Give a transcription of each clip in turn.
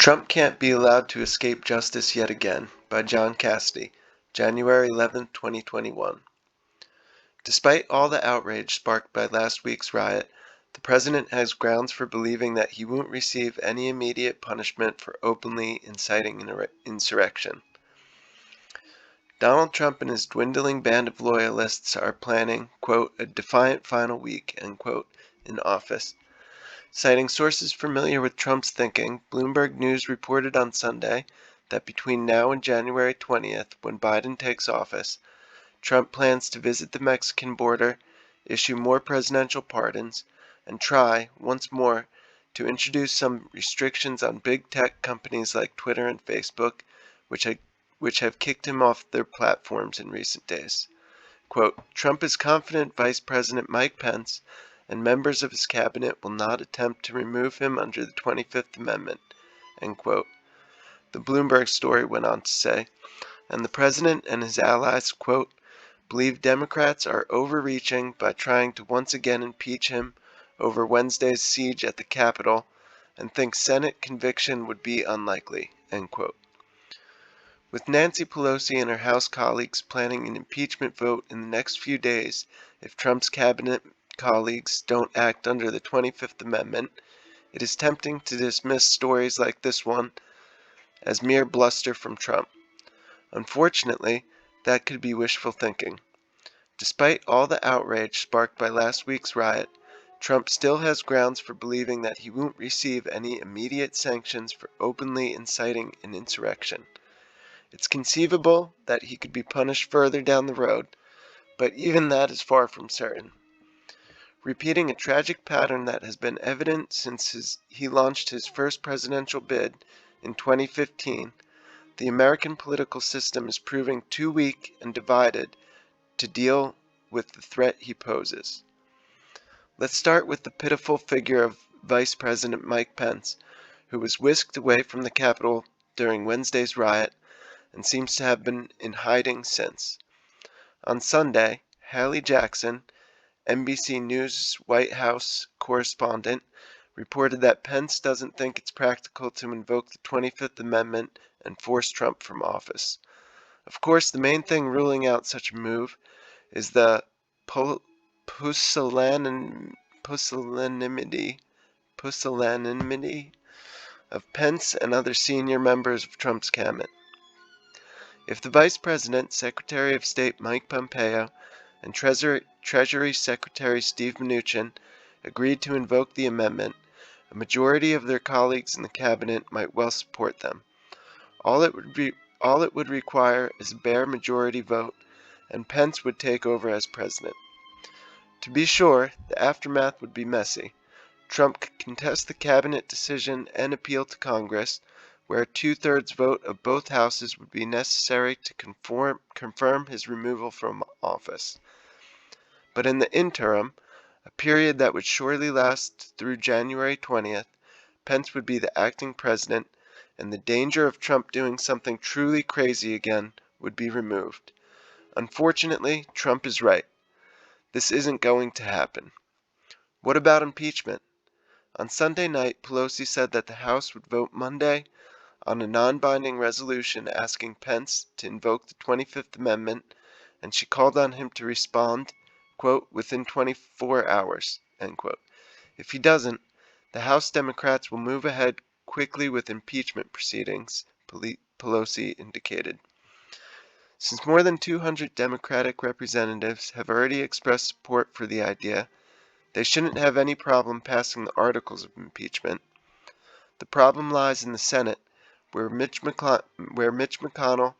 Trump Can't Be Allowed to Escape Justice Yet Again by John Cassidy, January 11, 2021. Despite all the outrage sparked by last week's riot, the president has grounds for believing that he won't receive any immediate punishment for openly inciting insurrection. Donald Trump and his dwindling band of loyalists are planning, quote, a defiant final week, end quote, in office. Citing sources familiar with Trump's thinking, Bloomberg News reported on Sunday that between now and January 20th, when Biden takes office, Trump plans to visit the Mexican border, issue more presidential pardons, and try, once more, to introduce some restrictions on big tech companies like Twitter and Facebook, which have kicked him off their platforms in recent days. Quote, Trump is confident Vice President Mike Pence and members of his cabinet will not attempt to remove him under the 25th Amendment, end quote. The Bloomberg story went on to say, and the president and his allies, quote, believe Democrats are overreaching by trying to once again impeach him over Wednesday's siege at the Capitol and think Senate conviction would be unlikely, end quote. With Nancy Pelosi and her House colleagues planning an impeachment vote in the next few days if Trump's cabinet colleagues don't act under the 25th Amendment, it is tempting to dismiss stories like this one as mere bluster from Trump. Unfortunately, that could be wishful thinking. Despite all the outrage sparked by last week's riot, Trump still has grounds for believing that he won't receive any immediate sanctions for openly inciting an insurrection. It's conceivable that he could be punished further down the road, but even that is far from certain. Repeating a tragic pattern that has been evident since he launched his first presidential bid in 2015, the American political system is proving too weak and divided to deal with the threat he poses. Let's start with the pitiful figure of Vice President Mike Pence, who was whisked away from the Capitol during Wednesday's riot and seems to have been in hiding since. On Sunday, Hallie Jackson, NBC News White House correspondent, reported that Pence doesn't think it's practical to invoke the 25th Amendment and force Trump from office. Of course, the main thing ruling out such a move is the pusillanimity of Pence and other senior members of Trump's cabinet. If the Vice President, Secretary of State Mike Pompeo, and Treasury Secretary Steve Mnuchin agreed to invoke the amendment, a majority of their colleagues in the cabinet might well support them. All it would require is a bare majority vote, and Pence would take over as president. To be sure, the aftermath would be messy. Trump could contest the cabinet decision and appeal to Congress, where a two-thirds vote of both houses would be necessary to confirm his removal from office. But in the interim, a period that would surely last through January 20th, Pence would be the acting president, and the danger of Trump doing something truly crazy again would be removed. Unfortunately, Trump is right. This isn't going to happen. What about impeachment? On Sunday night, Pelosi said that the House would vote Monday on a non-binding resolution asking Pence to invoke the 25th Amendment, and she called on him to respond, quote, within 24 hours, end quote. If he doesn't, the House Democrats will move ahead quickly with impeachment proceedings, Pelosi indicated. Since more than 200 Democratic representatives have already expressed support for the idea, they shouldn't have any problem passing the articles of impeachment. The problem lies in the Senate, where Mitch McConnell,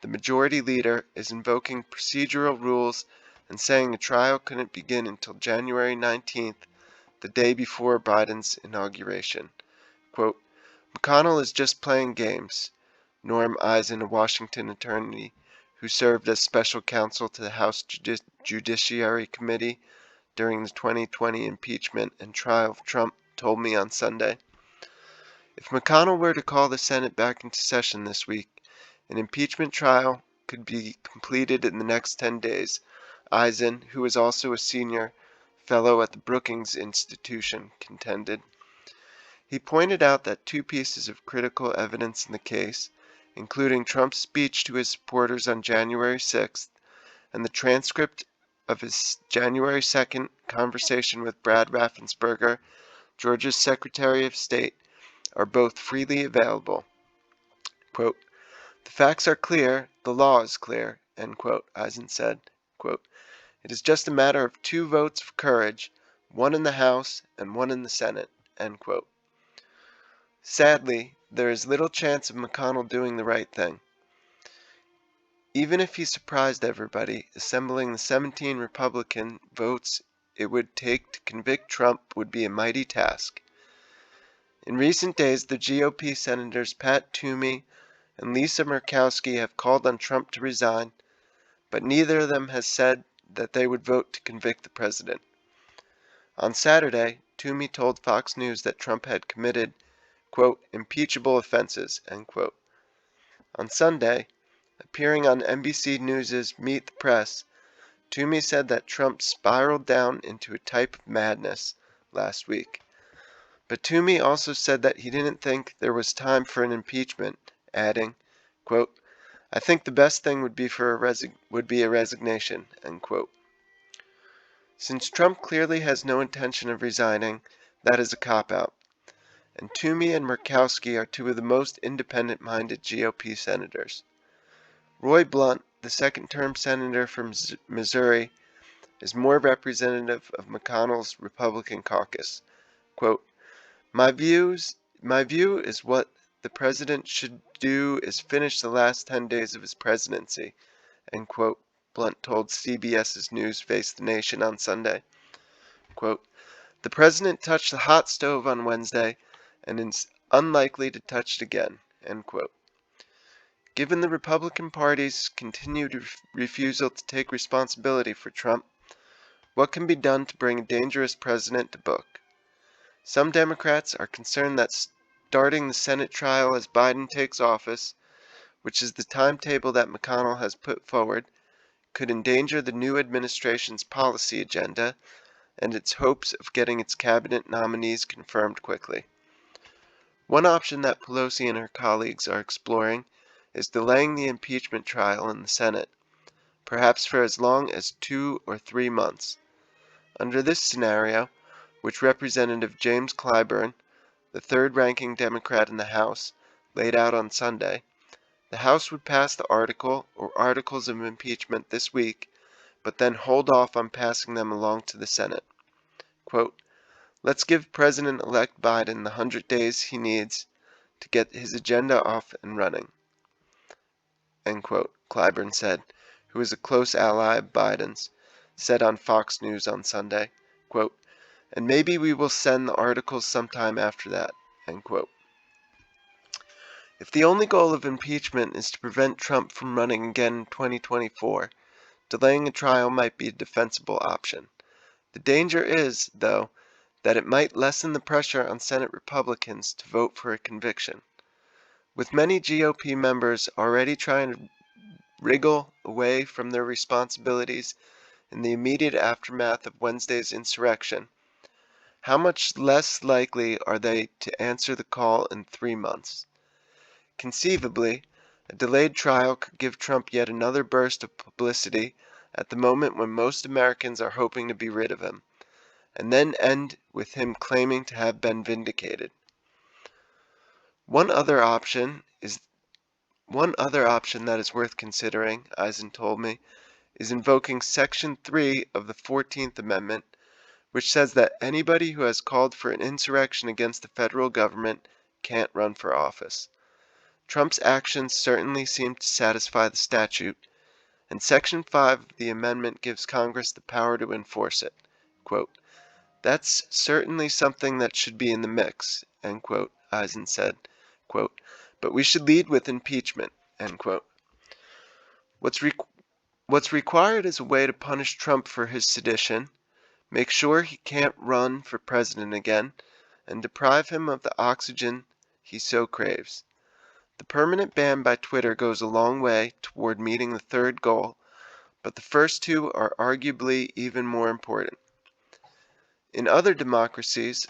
the majority leader, is invoking procedural rules and saying a trial couldn't begin until January 19th, the day before Biden's inauguration. Quote, McConnell is just playing games, Norm Eisen, a Washington attorney who served as special counsel to the House Judiciary Committee during the 2020 impeachment and trial of Trump, told me on Sunday. If McConnell were to call the Senate back into session this week, an impeachment trial could be completed in the next 10 days, Eisen, who is also a senior fellow at the Brookings Institution, contended. He pointed out that two pieces of critical evidence in the case, including Trump's speech to his supporters on January 6th and the transcript of his January 2nd conversation with Brad Raffensperger, Georgia's Secretary of State, are both freely available. Quote, "The facts are clear, the law is clear," end quote, Eisen said. Quote, "It is just a matter of two votes of courage, one in the House and one in the Senate," end quote. Sadly, there is little chance of McConnell doing the right thing. Even if he surprised everybody, assembling the 17 Republican votes it would take to convict Trump would be a mighty task. In recent days, the GOP senators Pat Toomey and Lisa Murkowski have called on Trump to resign, but neither of them has said that they would vote to convict the president. On Saturday, Toomey told Fox News that Trump had committed, quote, "impeachable offenses," end quote. On Sunday, appearing on NBC News' Meet the Press, Toomey said that Trump spiraled down into a type of madness last week. But Toomey also said that he didn't think there was time for an impeachment, adding, quote, "I think the best thing would be a resignation," end quote. Since Trump clearly has no intention of resigning, that is a cop-out. And Toomey and Murkowski are two of the most independent-minded GOP senators. Roy Blunt, the second-term senator from Missouri, is more representative of McConnell's Republican caucus. Quote, My view is what the president should do is finish the last 10 days of his presidency," end quote, Blunt told CBS's News Face the Nation on Sunday. Quote, "The president touched the hot stove on Wednesday and is unlikely to touch it again," end quote. Given the Republican Party's continued refusal to take responsibility for Trump, what can be done to bring a dangerous president to book? Some Democrats are concerned that starting the Senate trial as Biden takes office, which is the timetable that McConnell has put forward, could endanger the new administration's policy agenda and its hopes of getting its cabinet nominees confirmed quickly. One option that Pelosi and her colleagues are exploring is delaying the impeachment trial in the Senate, perhaps for as long as 2 or 3 months. Under this scenario, which Representative James Clyburn, the third-ranking Democrat in the House, laid out on Sunday, the House would pass the article or articles of impeachment this week, but then hold off on passing them along to the Senate. Quote, "Let's give President-elect Biden the 100 days he needs to get his agenda off and running," end quote, Clyburn said, who is a close ally of Biden's, said on Fox News on Sunday. Quote, "And maybe we will send the articles sometime after that," end quote. If the only goal of impeachment is to prevent Trump from running again in 2024, delaying a trial might be a defensible option. The danger is, though, that it might lessen the pressure on Senate Republicans to vote for a conviction. With many GOP members already trying to wriggle away from their responsibilities in the immediate aftermath of Wednesday's insurrection, how much less likely are they to answer the call in 3 months? Conceivably, a delayed trial could give Trump yet another burst of publicity at the moment when most Americans are hoping to be rid of him, and then end with him claiming to have been vindicated. One other option that is worth considering, Eisen told me, is invoking Section 3 of the 14th Amendment, which says that anybody who has called for an insurrection against the federal government can't run for office. Trump's actions certainly seem to satisfy the statute, and Section 5 of the amendment gives Congress the power to enforce it. Quote, "That's certainly something that should be in the mix," end quote, Eisen said. Quote, "But we should lead with impeachment," end quote. What's required is a way to punish Trump for his sedition, make sure he can't run for president again, and deprive him of the oxygen he so craves. The permanent ban by Twitter goes a long way toward meeting the third goal, but the first two are arguably even more important. In other democracies,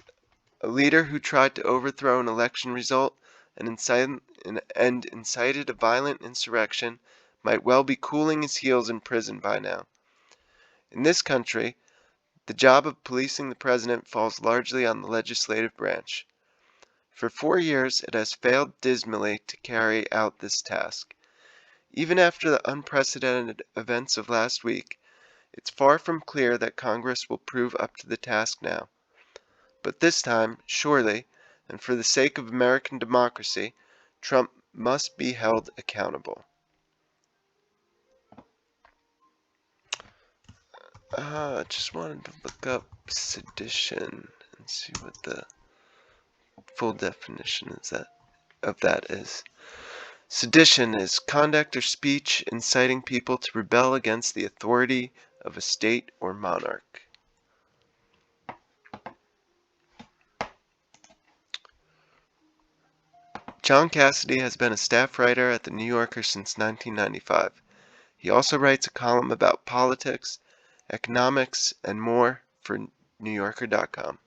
A leader who tried to overthrow an election result and incited a violent insurrection might well be cooling his heels in prison by now. In this country, the job of policing the president falls largely on the legislative branch. For 4 years, it has failed dismally to carry out this task. Even after the unprecedented events of last week, it's far from clear that Congress will prove up to the task now. But this time, surely, and for the sake of American democracy, Trump must be held accountable. I just wanted to look up sedition and see what the full definition of that is. Sedition is conduct or speech inciting people to rebel against the authority of a state or monarch. John Cassidy has been a staff writer at The New Yorker since 1995. He also writes a column about politics, economics, and more for NewYorker.com.